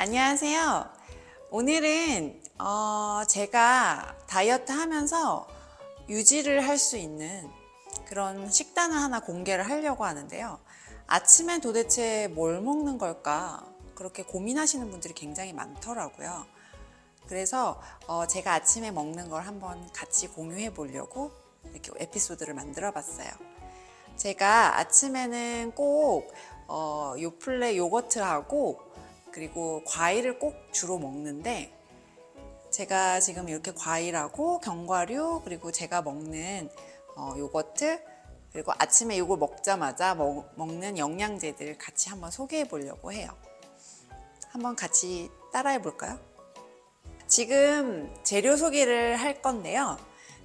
안녕하세요. 오늘은 제가 다이어트 하면서 유지를 할 수 있는 그런 식단을 하나 공개를 하려고 하는데요. 아침엔 도대체 뭘 먹는 걸까? 그렇게 고민하시는 분들이 굉장히 많더라고요. 그래서 제가 아침에 먹는 걸 한번 같이 공유해 보려고 이렇게 에피소드를 만들어 봤어요. 제가 아침에는 꼭 요플레 요거트하고 그리고 과일을 꼭 주로 먹는데, 제가 지금 이렇게 과일하고 견과류 그리고 제가 먹는 요거트 그리고 아침에 이걸 먹자마자 먹는 영양제들 같이 한번 소개해 보려고 해요. 한번 같이 따라해 볼까요? 지금 재료 소개를 할 건데요.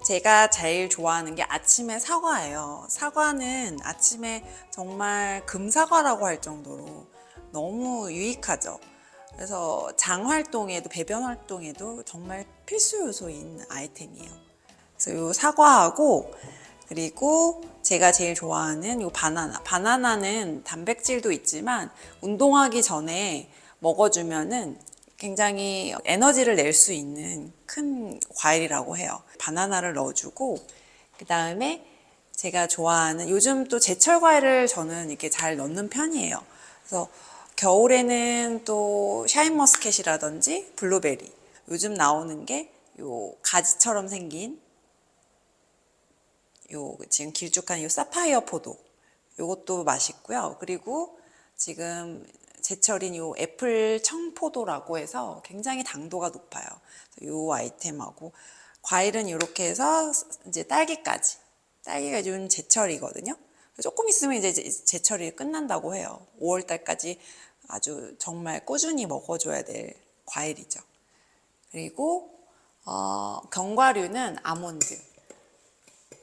제가 제일 좋아하는 게 아침에 사과예요. 사과는 아침에 정말 금사과라고 할 정도로 너무 유익하죠. 그래서 장 활동에도 배변 활동에도 정말 필수 요소인 아이템이에요. 그래서 이 사과하고 그리고 제가 제일 좋아하는 이 바나나. 바나나는 단백질도 있지만 운동하기 전에 먹어주면은 굉장히 에너지를 낼 수 있는 큰 과일이라고 해요. 바나나를 넣어주고 그 다음에 제가 좋아하는 요즘 또 제철 과일을 저는 이렇게 잘 넣는 편이에요. 그래서 겨울에는 또 샤인머스켓이라든지 블루베리, 요즘 나오는 게 요 가지처럼 생긴 요 지금 길쭉한 요 사파이어 포도, 요것도 맛있고요. 그리고 지금 제철인 요 애플 청포도라고 해서 굉장히 당도가 높아요. 요 아이템하고 과일은 이렇게 해서 이제 딸기까지. 딸기가 요즘 제철이거든요. 조금 있으면 이제 제철이 끝난다고 해요. 5월 달까지 아주 정말 꾸준히 먹어줘야 될 과일이죠. 그리고 견과류는 아몬드,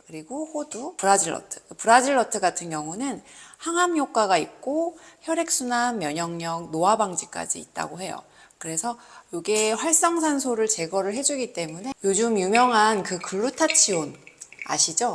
그리고 호두, 브라질너트. 브라질너트 같은 경우는 항암 효과가 있고 혈액순환, 면역력, 노화 방지까지 있다고 해요. 그래서 이게 활성산소를 제거를 해주기 때문에 요즘 유명한 그 글루타치온 아시죠?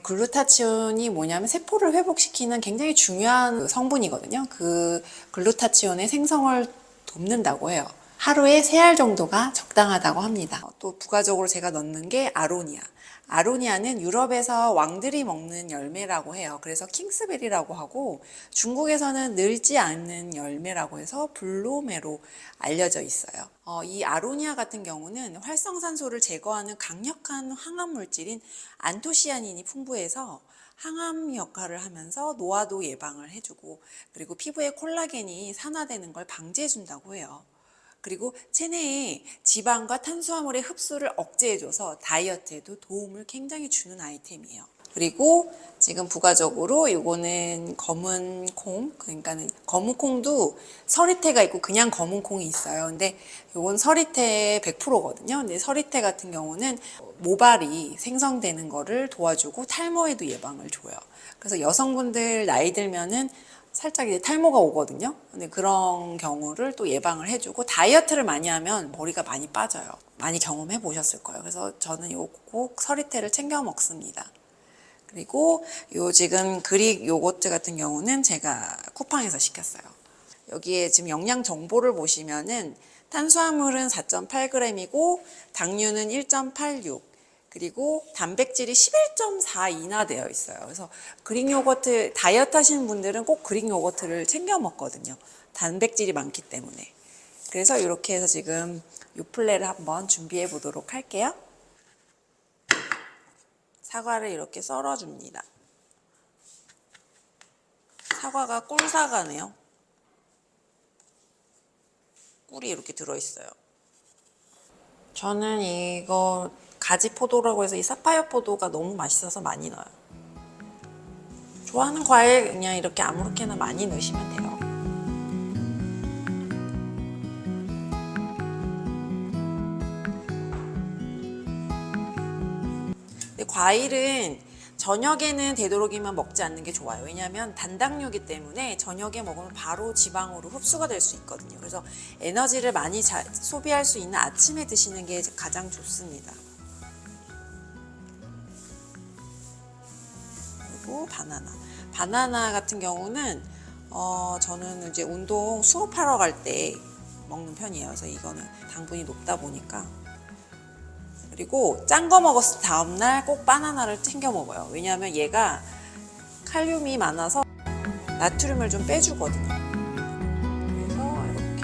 글루타치온이 뭐냐면 세포를 회복시키는 굉장히 중요한 성분이거든요. 그 글루타치온의 생성을 돕는다고 해요. 하루에 3알 정도가 적당하다고 합니다. 또 부가적으로 제가 넣는 게 아로니아. 아로니아는 유럽에서 왕들이 먹는 열매라고 해요. 그래서 킹스베리라고 하고 중국에서는 늘지 않는 열매라고 해서 블로메로 알려져 있어요. 이 아로니아 같은 경우는 활성산소를 제거하는 강력한 항암 물질인 안토시아닌이 풍부해서 항암 역할을 하면서 노화도 예방을 해주고 그리고 피부에 콜라겐이 산화되는 걸 방지해준다고 해요. 그리고 체내에 지방과 탄수화물의 흡수를 억제해줘서 다이어트에도 도움을 굉장히 주는 아이템이에요. 그리고 지금 부가적으로 이거는 검은 콩, 그러니까는 검은 콩도 서리태가 있고 그냥 검은 콩이 있어요. 근데 이건 서리태 100%거든요. 근데 서리태 같은 경우는 모발이 생성되는 거를 도와주고 탈모에도 예방을 줘요. 그래서 여성분들 나이 들면은 살짝 이제 탈모가 오거든요. 근데 그런 경우를 또 예방을 해주고 다이어트를 많이 하면 머리가 많이 빠져요. 많이 경험해 보셨을 거예요. 그래서 저는 요 꼭 서리태를 챙겨 먹습니다. 그리고 요 지금 그릭 요거트 같은 경우는 제가 쿠팡에서 시켰어요. 여기에 지금 영양 정보를 보시면은 탄수화물은 4.8g이고 당류는 1.86, 그리고 단백질이 11.4 이나 되어 있어요. 그래서 그릭 요거트 다이어트 하시는 분들은 꼭 그릭 요거트를 챙겨 먹거든요. 단백질이 많기 때문에. 그래서 이렇게 해서 지금 요플레를 한번 준비해 보도록 할게요. 사과를 이렇게 썰어줍니다. 사과가 꿀사과네요. 꿀이 이렇게 들어있어요. 저는 이거 가지 포도라고 해서 이 사파이어 포도가 너무 맛있어서 많이 넣어요. 좋아하는 과일 그냥 이렇게 아무렇게나 많이 넣으시면 돼요. 근데 과일은 저녁에는 되도록이면 먹지 않는 게 좋아요. 왜냐하면 단당류이기 때문에 저녁에 먹으면 바로 지방으로 흡수가 될 수 있거든요. 그래서 에너지를 많이 소비할 수 있는 아침에 드시는 게 가장 좋습니다. 그리고 바나나 같은 경우는 저는 이제 운동 수업하러 갈 때 먹는 편이에요. 그래서 이거는 당분이 높다 보니까. 그리고 짠 거 먹었을 다음날 꼭 바나나를 챙겨 먹어요. 왜냐하면 얘가 칼륨이 많아서 나트륨을 좀 빼주거든요. 그래서 이렇게.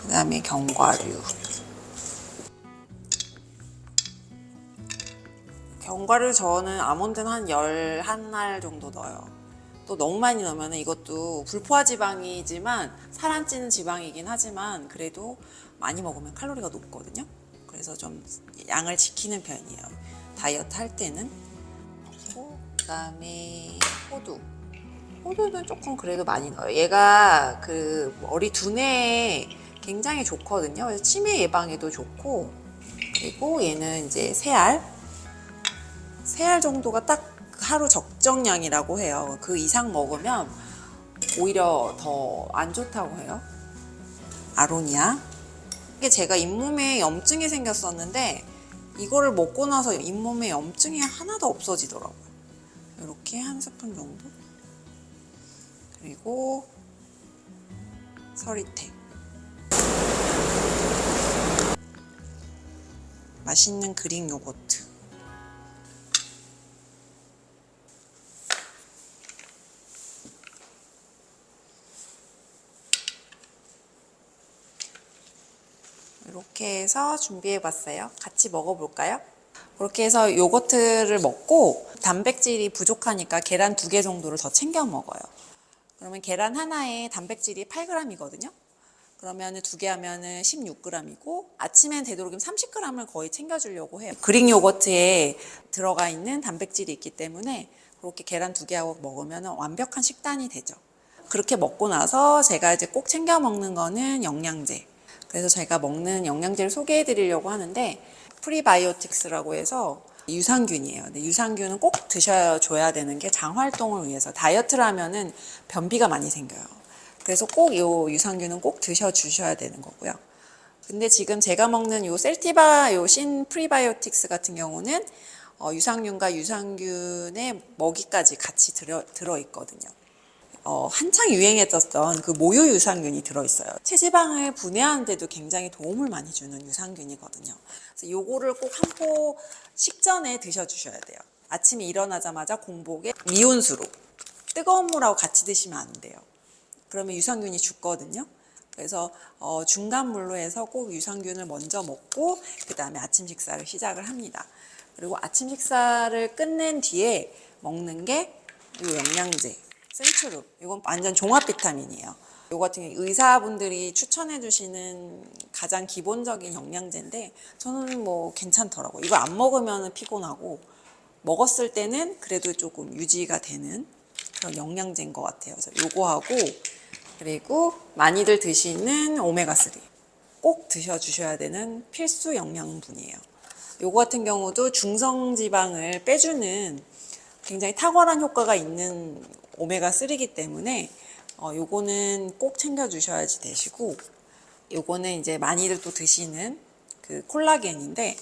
그 다음에 견과류. 견과류 저는 아몬드는 한 11알 정도 넣어요. 또 너무 많이 넣으면 이것도 불포화 지방이지만 살 안 찌는 지방이긴 하지만 그래도 많이 먹으면 칼로리가 높거든요. 그래서 좀 양을 지키는 편이에요. 다이어트 할 때는. 그 다음에 호두. 호두는 조금 그래도 많이 넣어요. 얘가 그 머리 두뇌에 굉장히 좋거든요. 그래서 치매 예방에도 좋고, 그리고 얘는 이제 3알 정도가 딱 하루 적정량이라고 해요. 그 이상 먹으면 오히려 더 안 좋다고 해요. 아로니아. 이게 제가 잇몸에 염증이 생겼었는데 이거를 먹고 나서 잇몸에 염증이 하나도 없어지더라고요. 이렇게 한 스푼 정도. 그리고 서리태. 맛있는 그릭 요거트. 이렇게 해서 준비해 봤어요. 같이 먹어볼까요? 그렇게 해서 요거트를 먹고 단백질이 부족하니까 계란 2개 정도를 더 챙겨 먹어요. 그러면 계란 하나에 단백질이 8g이거든요. 그러면 2개 하면은 16g이고 아침엔 되도록이면 30g을 거의 챙겨주려고 해요. 그릭 요거트에 들어가 있는 단백질이 있기 때문에 그렇게 계란 2개하고 먹으면 완벽한 식단이 되죠. 그렇게 먹고 나서 제가 이제 꼭 챙겨 먹는 거는 영양제. 그래서 제가 먹는 영양제를 소개해 드리려고 하는데 프리바이오틱스라고 해서 유산균이에요. 근데 유산균은 꼭 드셔줘야 되는 게 장 활동을 위해서. 다이어트를 하면은 변비가 많이 생겨요. 그래서 꼭 이 유산균은 꼭 드셔주셔야 되는 거고요. 근데 지금 제가 먹는 요 셀티바 요 신 프리바이오틱스 같은 경우는 유산균과 유산균의 먹이까지 같이 들어있거든요. 한창 유행했었던 그 모유 유산균이 들어있어요. 체지방을 분해하는 데도 굉장히 도움을 많이 주는 유산균이거든요. 그래서 요거를 꼭 한 포 식전에 드셔주셔야 돼요. 아침에 일어나자마자 공복에 미온수로 뜨거운 물하고 같이 드시면 안 돼요. 그러면 유산균이 죽거든요. 그래서 중간물로 해서 꼭 유산균을 먼저 먹고 그 다음에 아침 식사를 시작을 합니다. 그리고 아침 식사를 끝낸 뒤에 먹는 게 이 영양제. 센츄르. 이건 완전 종합 비타민이에요. 이거 같은 경우 의사분들이 추천해 주시는 가장 기본적인 영양제인데 저는 뭐 괜찮더라고요. 이거 안 먹으면 피곤하고 먹었을 때는 그래도 조금 유지가 되는 그런 영양제인 것 같아요. 그래서 요거 하고 그리고 많이들 드시는 오메가3 꼭 드셔주셔야 되는 필수 영양분이에요. 요거 같은 경우도 중성지방을 빼주는 굉장히 탁월한 효과가 있는 오메가3이기 때문에 요거는 꼭 챙겨주셔야지 되시고, 요거는 이제 많이들 또 드시는 그 콜라겐인데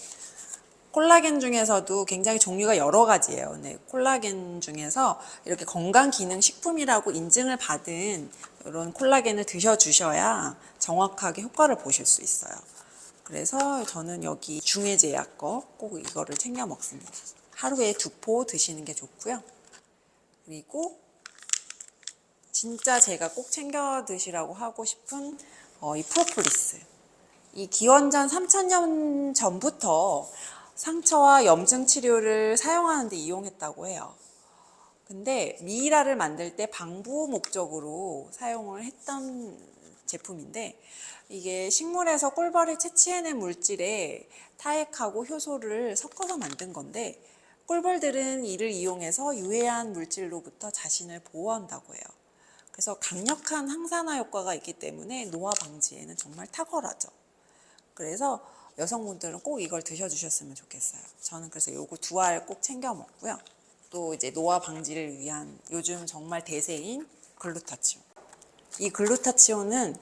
콜라겐 중에서도 굉장히 종류가 여러 가지예요. 근데 콜라겐 중에서 이렇게 건강기능식품이라고 인증을 받은 이런 콜라겐을 드셔주셔야 정확하게 효과를 보실 수 있어요. 그래서 저는 여기 중해제약 거 꼭 이거를 챙겨 먹습니다. 하루에 2포 드시는 게 좋고요. 그리고 진짜 제가 꼭 챙겨 드시라고 하고 싶은 이 프로폴리스. 이 기원전 3000년 전부터 상처와 염증 치료를 사용하는 데 이용했다고 해요. 근데 미이라를 만들 때 방부 목적으로 사용을 했던 제품인데 이게 식물에서 꿀벌이 채취해낸 물질에 타액하고 효소를 섞어서 만든 건데 꿀벌들은 이를 이용해서 유해한 물질로부터 자신을 보호한다고 해요. 그래서 강력한 항산화 효과가 있기 때문에 노화 방지에는 정말 탁월하죠. 그래서 여성분들은 꼭 이걸 드셔주셨으면 좋겠어요. 저는 그래서 요거 2알 꼭 챙겨 먹고요. 또 이제 노화 방지를 위한 요즘 정말 대세인 글루타치온. 이 글루타치온은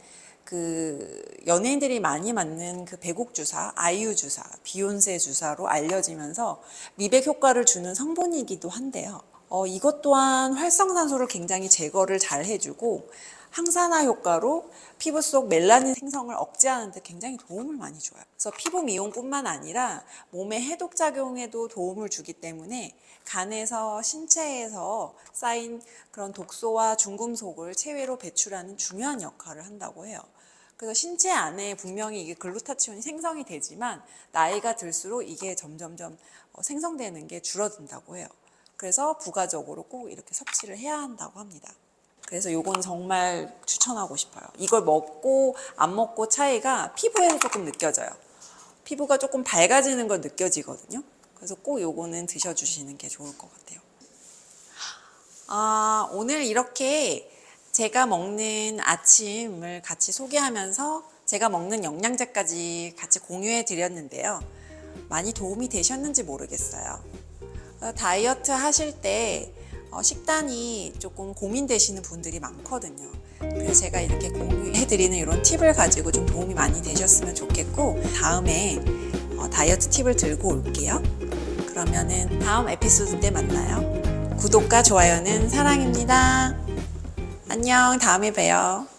그 연예인들이 많이 맞는 그 배곡 주사, 아이유 주사, 비욘세 주사로 알려지면서 미백 효과를 주는 성분이기도 한데요. 이것 또한 활성산소를 굉장히 제거를 잘 해주고 항산화 효과로 피부 속 멜라닌 생성을 억제하는 데 굉장히 도움을 많이 줘요. 그래서 피부 미용뿐만 아니라 몸의 해독 작용에도 도움을 주기 때문에 간에서 신체에서 쌓인 그런 독소와 중금속을 체외로 배출하는 중요한 역할을 한다고 해요. 그래서 신체 안에 분명히 이게 글루타치온이 생성이 되지만 나이가 들수록 이게 점점점 생성되는 게 줄어든다고 해요. 그래서 부가적으로 꼭 이렇게 섭취를 해야 한다고 합니다. 그래서 요건 정말 추천하고 싶어요. 이걸 먹고 안 먹고 차이가 피부에서 조금 느껴져요. 피부가 조금 밝아지는 걸 느껴지거든요. 그래서 꼭 요거는 드셔주시는 게 좋을 것 같아요. 오늘 이렇게 제가 먹는 아침을 같이 소개하면서 제가 먹는 영양제까지 같이 공유해 드렸는데요. 많이 도움이 되셨는지 모르겠어요. 다이어트 하실 때 식단이 조금 고민되시는 분들이 많거든요. 그래서 제가 이렇게 공유해드리는 이런 팁을 가지고 좀 도움이 많이 되셨으면 좋겠고, 다음에 다이어트 팁을 들고 올게요. 그러면은 다음 에피소드 때 만나요. 구독과 좋아요는 사랑입니다. 안녕, 다음에 봬요.